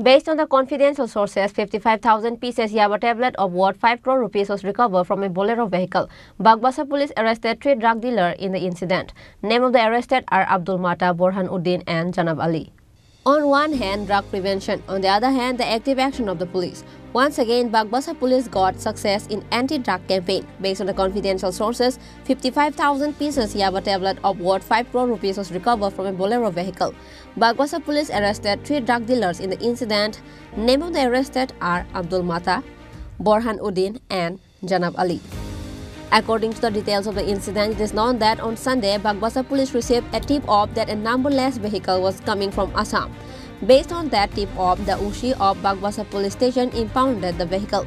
Based on the confidential sources, 55,000 pieces Yaba tablet of worth 5 crore rupees was recovered from a Bolero vehicle. Bagbasa police arrested 3 drug dealers in the incident. Name of the arrested are Abdul Mata, Borhan Uddin and Janab Ali. On one hand, drug prevention. On the other hand, the active action of the police. Once again, Bagbasa police got success in anti-drug campaign. Based on the confidential sources, 55,000 pieces Yaba tablet of worth 5 crore rupees was recovered from a Bolero vehicle. Bagbasa police arrested 3 drug dealers in the incident. Name of the arrested are Abdul Mata, Borhan Uddin and Janab Ali. According to the details of the incident, it is known that on Sunday, Bagbasa police received a tip-off that a numberless vehicle was coming from Assam. Based on that tip-off, the Ushi of Bagbasa police station impounded the vehicle.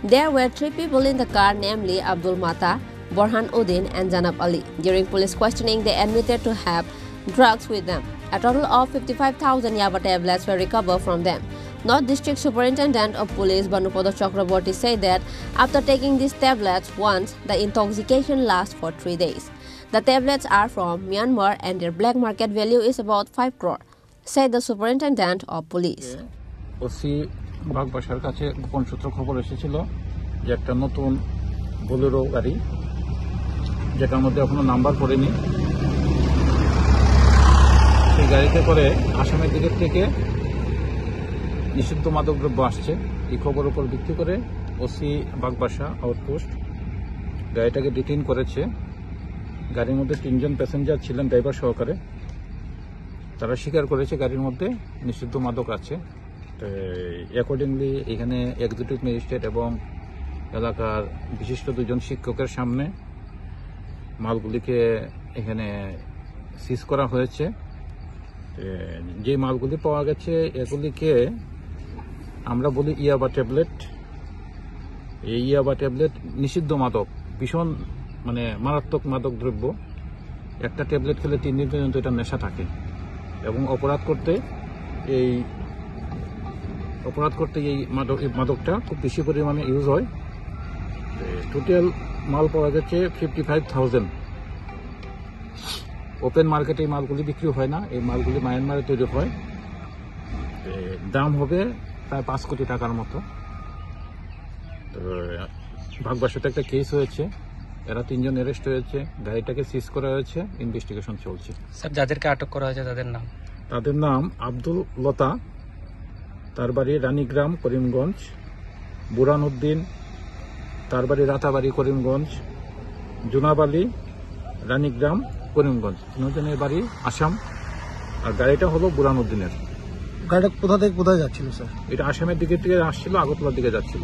There were 3 people in the car, namely Abdul Mata, Borhan Uddin and Janab Ali. During police questioning, they admitted to have drugs with them. A total of 55,000 Yaba tablets were recovered from them. North District Superintendent of Police Banupada Chakraborty said that after taking these tablets once, the intoxication lasts for 3 days. The tablets are from Myanmar and their black market value is about 5 crore, said the Superintendent of Police. OC বাগবাসার কাছে গোপন সূত্র খবর এসেছিল যে একটা নতুন Bolero গাড়ি যেটার মধ্যে এখনো নাম্বার পড়েনি, সেই গাড়িতে করে আসামের দিকের থেকে নিষিদ্ধ মাদকদ্রব্য আসছে। এই খবরের উপর ভিত্তি করে ওসি বাগবাসা আউটপোস্ট গাড়িটাকে ডিটেইন করেছে। গাড়ির মধ্যে 3 জন প্যাসেঞ্জার ছিলেন, ড্রাইভার সহকারে। তারা স্বীকার করেছে গাড়ির মধ্যে নিষিদ্ধ মাদক আছে। অ্যাকর্ডিংলি এখানে এক্সিকিউটিভ ম্যাজিস্ট্রেট এবং এলাকার বিশিষ্ট 2 জন শিক্ষকের সামনে মালগুলিকে এখানে সিজ করা হয়েছে। যে মালগুলি পাওয়া গেছে এগুলিকে আমরা বলি ইয়াবা ট্যাবলেট। এই ইয়াবা ট্যাবলেট নিষিদ্ধ মাদক, ভীষণ মারাত্মক মাদক দ্রব্য। একটা ট্যাবলেট খেলে 3 দিন পর্যন্ত এটা নেশা থাকে এবং অপরাধ করতে এই মাদকটা খুব বেশি পরিমাণে ইউজ হয়। টোটাল মাল পাওয়া গেছে 55,000। ওপেন মার্কেটে এই মালগুলি বিক্রি হয় না, এই মালগুলি মায়ানমারে তৈরি হয়। দাম হবে প্রায় 5 কোটি টাকার মতো। তো বাগবাসাতে একটা কেস হয়েছে, এরা 3 জন অ্যারেস্ট হয়েছে, গাড়িটাকে সিজ করা হয়েছে, ইনভেস্টিগেশন চলছে। স্যার, যাদেরকে আটক করা হয়েছে তাদের নাম আব্দুল লতা, তার বাড়ি রানীগ্রাম করিমগঞ্জ, বুরহান উদ্দিন, তার বাড়ি রাতাবাড়ি করিমগঞ্জ, জুনাব আলী, রানীগ্রাম করিমগঞ্জ। 3 জনের বাড়ি আসাম। আর গাড়িটা হলো বুরহান উদ্দিনের। গাড়িটা কোথা থেকে কোথায় যাচ্ছিল স্যার? এটা আসামের দিকে আসছিল, আগরতলার দিকে যাচ্ছিল।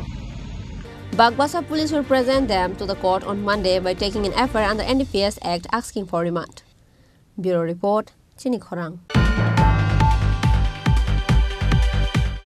Bagbasa police will present them to the court on Monday by taking an FIR under NDPS Act asking for remand. Bureau Report, Chini Khorang.